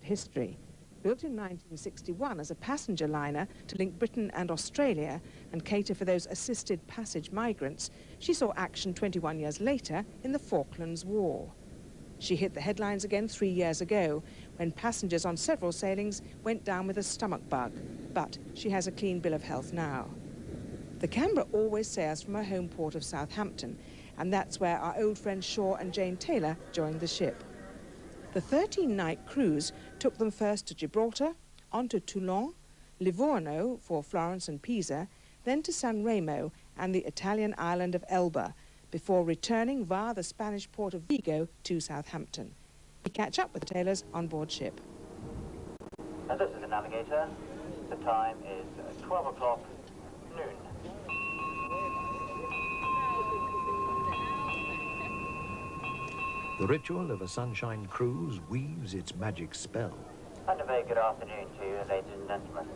history. Built in 1961 as a passenger liner to link Britain and Australia and cater for those assisted passage migrants, she saw action 21 years later in the Falklands War. She hit the headlines again 3 years ago when passengers on several sailings went down with a stomach bug, but she has a clean bill of health now. The Canberra always sails from her home port of Southampton, and that's where our old friends Shaw and Jane Taylor joined the ship. The 13-night cruise took them first to Gibraltar, on to Toulon, Livorno for Florence and Pisa, then to San Remo and the Italian island of Elba, before returning via the Spanish port of Vigo to Southampton. We catch up with the Taylors on board ship. And this is the navigator. The time is 12 o'clock noon. The ritual of a sunshine cruise weaves its magic spell. And a very good afternoon to you, ladies and gentlemen.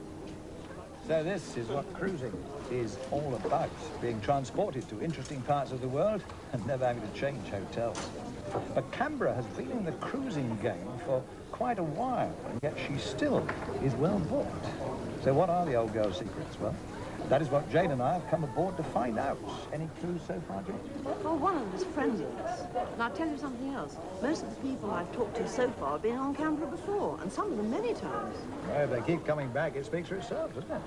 So this is what cruising is all about, being transported to interesting parts of the world and never having to change hotels. But Canberra has been in the cruising game for quite a while, and yet she still is well booked. So what are the old girl's secrets? Well, that is what Jane and I have come aboard to find out. Any clues so far, Jane? Well, one of them is friendliness. And I'll tell you something else. Most of the people I've talked to so far have been on Canberra before, and some of them many times. Well, if they keep coming back, it speaks for itself, doesn't it?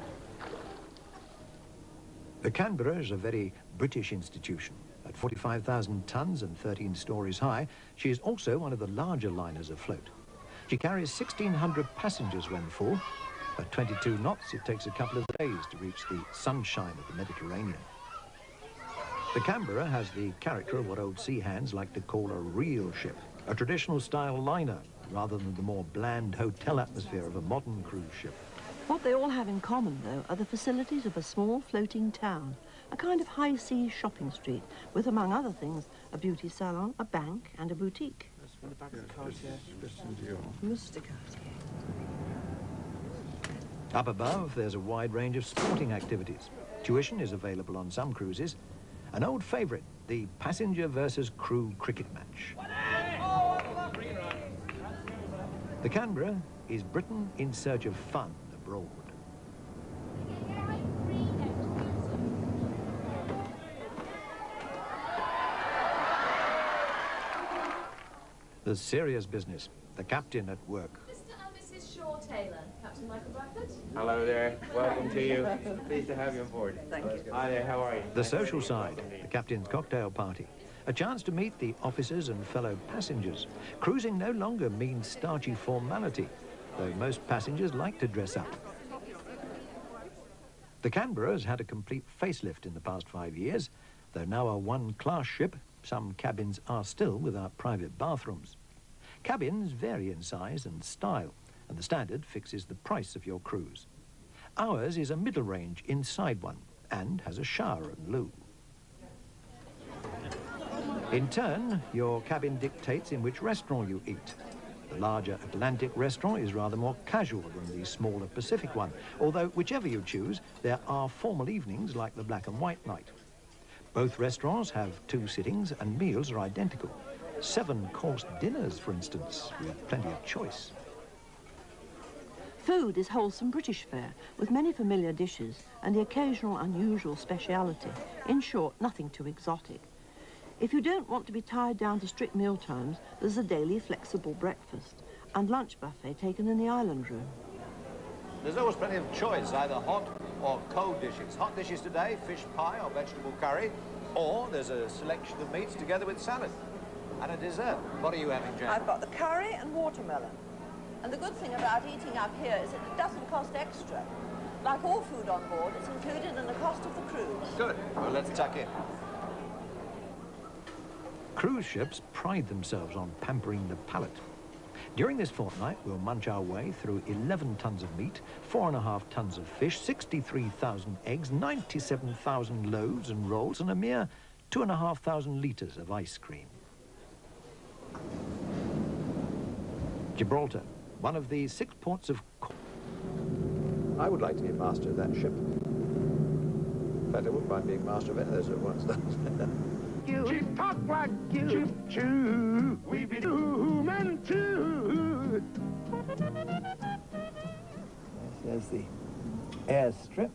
The Canberra is a very British institution. At 45,000 tons and 13 stories high, she is also one of the larger liners afloat. She carries 1,600 passengers when full. At 22 knots, it takes a couple of days to reach the sunshine of the Mediterranean. The Canberra has the character of what old sea hands like to call a real ship, a traditional style liner, rather than the more bland hotel atmosphere of a modern cruise ship. What they all have in common, though, are the facilities of a small floating town, a kind of high-sea shopping street, with, among other things, a beauty salon, a bank, and a boutique. That's from the back of the Cartier. Mr. Cartier. Up above, there's a wide range of sporting activities. Tuition is available on some cruises. An old favourite, the passenger versus crew cricket match. The Canberra is Britain in search of fun abroad. The serious business, the captain at work. Shaw Taylor, Captain Michael Bradford. Hello there, welcome to you. Pleased to have you on board. Thank you. Hi there, how are you? The social side, the captain's cocktail party. A chance to meet the officers and fellow passengers. Cruising no longer means starchy formality, though most passengers like to dress up. The Canberra has had a complete facelift in the past 5 years. Though now a one-class ship, some cabins are still without private bathrooms. Cabins vary in size and style, and the standard fixes the price of your cruise. Ours is a middle range inside one and has a shower and loo. In turn, your cabin dictates in which restaurant you eat. The larger Atlantic restaurant is rather more casual than the smaller Pacific one, although whichever you choose, there are formal evenings like the black and white night. Both restaurants have 2 sittings and meals are identical. 7-course dinners, for instance, with plenty of choice. Food is wholesome British fare, with many familiar dishes and the occasional unusual speciality. In short, nothing too exotic. If you don't want to be tied down to strict meal times, there's a daily flexible breakfast and lunch buffet taken in the island room. There's always plenty of choice, either hot or cold dishes. Hot dishes today, fish pie or vegetable curry, or there's a selection of meats together with salad. And a dessert. What are you having, Jan? I've got the curry and watermelon. And the good thing about eating up here is that it doesn't cost extra. Like all food on board, it's included in the cost of the cruise. Good. Well, let's tuck in. Cruise ships pride themselves on pampering the palate. During this fortnight, we'll munch our way through 11 tons of meat, 4.5 tons of fish, 63,000 eggs, 97,000 loaves and rolls, and a mere 2,500 litres of ice cream. Gibraltar, one of the 6 ports of... I would like to be master of that ship. In fact, I wouldn't mind being master of any of those at once. You talk like you choo, we be human too. There's the airstrip.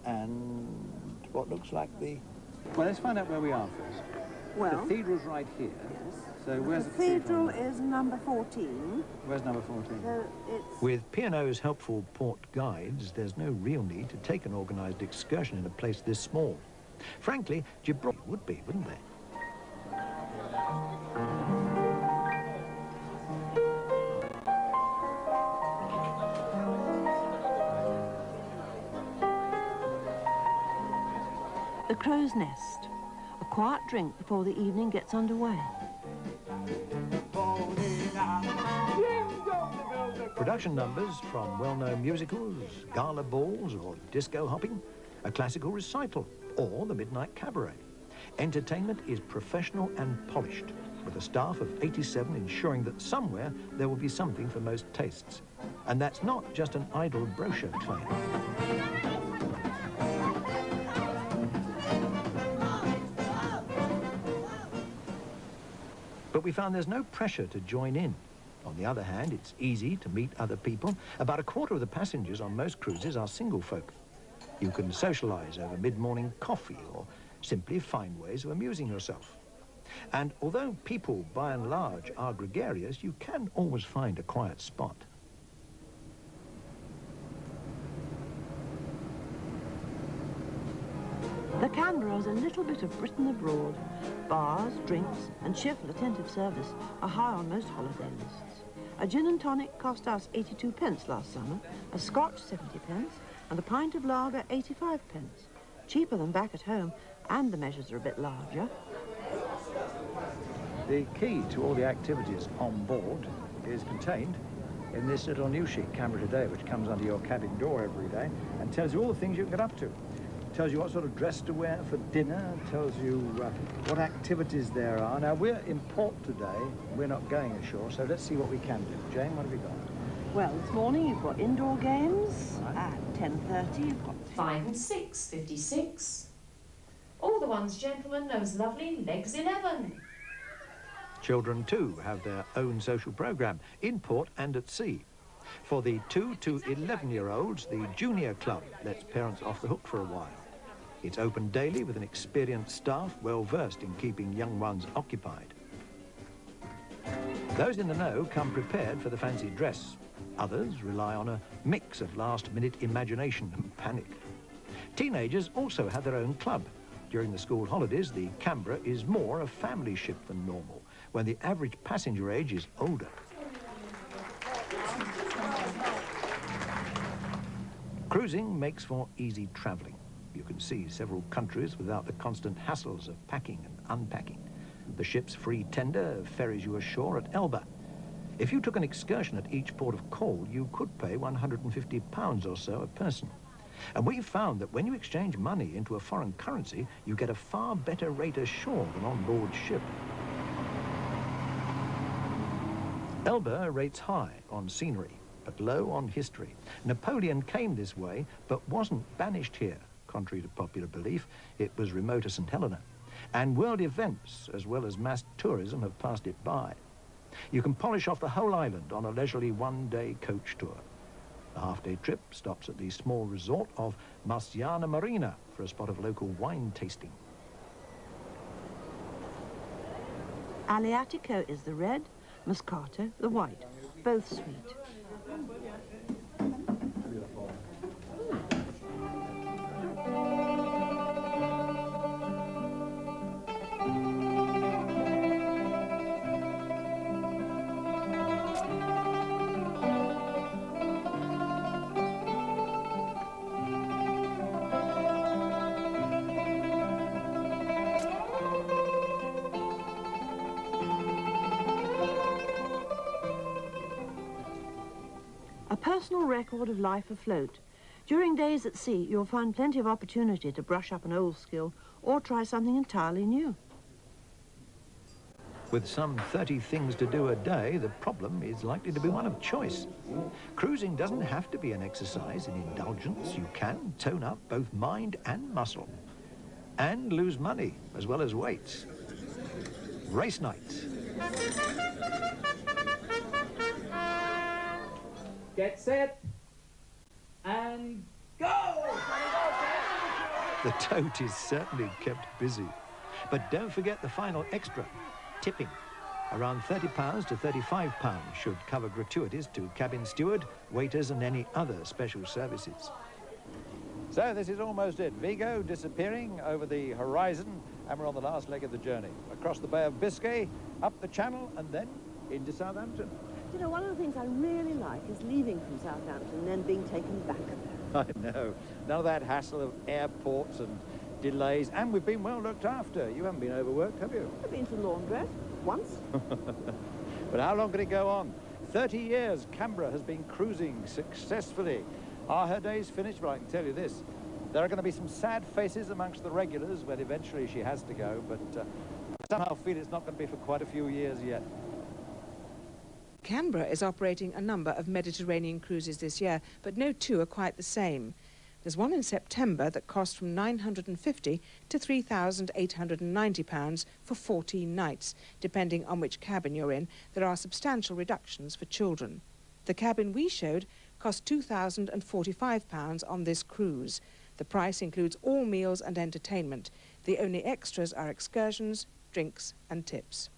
And what looks like the... Well, let's find out where we are first. Well, The cathedral's right here. yes. So The where's the cathedral is number 14. Where's number 14? So it's... With P&O's helpful port guides, there's no real need to take an organised excursion in a place this small. Frankly, Gibraltar would be, wouldn't they? The Crow's Nest. A quiet drink before the evening gets underway. Production numbers from well-known musicals, gala balls or disco hopping, a classical recital or the midnight cabaret. Entertainment is professional and polished, with a staff of 87 ensuring that somewhere there will be something for most tastes. And that's not just an idle brochure claim. But we found there's no pressure to join in. On the other hand, it's easy to meet other people. About a quarter of the passengers on most cruises are single folk. You can socialise over mid-morning coffee or simply find ways of amusing yourself. And although people, by and large, are gregarious, you can always find a quiet spot. The Canberra is a little bit of Britain abroad. Bars, drinks and cheerful attentive service are high on most holiday lists. A gin and tonic cost us 82 pence last summer, a scotch 70 pence and a pint of lager 85 pence. Cheaper than back at home, and the measures are a bit larger. The key to all the activities on board is contained in this little news sheet, Canberra Today, which comes under your cabin door every day and tells you all the things you can get up to. Tells you what sort of dress to wear for dinner, tells you what activities there are. Now, we're in port today, we're not going ashore, so let's see what we can do. Jane, what have you got? Well, this morning you've got indoor games. Right. At 10:30 you've got 5 and 6, 56. All the ones, gentlemen, those lovely legs 11. Children, too, have their own social programme, in port and at sea. For the 2 to 11-year-olds, the Junior Club lets parents off the hook for a while. It's open daily with an experienced staff well-versed in keeping young ones occupied. Those in the know come prepared for the fancy dress. Others rely on a mix of last-minute imagination and panic. Teenagers also have their own club. During the school holidays, the Canberra is more a family ship than normal, when the average passenger age is older. Cruising makes for easy travelling. You can see several countries without the constant hassles of packing and unpacking. The ship's free tender ferries you ashore at Elba. If you took an excursion at each port of call, you could pay £150 or so a person. And we found that when you exchange money into a foreign currency, you get a far better rate ashore than on board ship. Elba rates high on scenery, but low on history. Napoleon came this way, but wasn't banished here. Contrary to popular belief, it was remote as St. Helena. And world events, as well as mass tourism, have passed it by. You can polish off the whole island on a leisurely one-day coach tour. The half-day trip stops at the small resort of Marciana Marina for a spot of local wine tasting. Aleatico is the red, Moscato the white, both sweet. A personal record of life afloat. During days at sea, you'll find plenty of opportunity to brush up an old skill or try something entirely new. With some 30 things to do a day, the problem is likely to be one of choice. Cruising doesn't have to be an exercise in indulgence. You can tone up both mind and muscle. And lose money, as well as weight. Race night. get set, and go! The tote is certainly kept busy. But don't forget the final extra, tipping. Around £30 to £35 should cover gratuities to cabin steward, waiters and any other special services. So this is almost it. Vigo disappearing over the horizon, and we're on the last leg of the journey. Across the Bay of Biscay, up the Channel, and then into Southampton. You know, one of the things I really like is leaving from Southampton and then being taken back. I know. None of that hassle of airports and delays, and we've been well looked after. You haven't been overworked, have you? I've been to the laundrette once. But how long can it go on? 30 years Canberra has been cruising successfully. Are her days finished? Well, I can tell you this. There are going to be some sad faces amongst the regulars when eventually she has to go, but I somehow feel it's not going to be for quite a few years yet. Canberra is operating a number of Mediterranean cruises this year, but no two are quite the same. There's one in September that cost from £950 to £3,890 for 14 nights. Depending on which cabin you're in, there are substantial reductions for children. The cabin we showed cost £2,045 on this cruise. The price includes all meals and entertainment. The only extras are excursions, drinks and tips.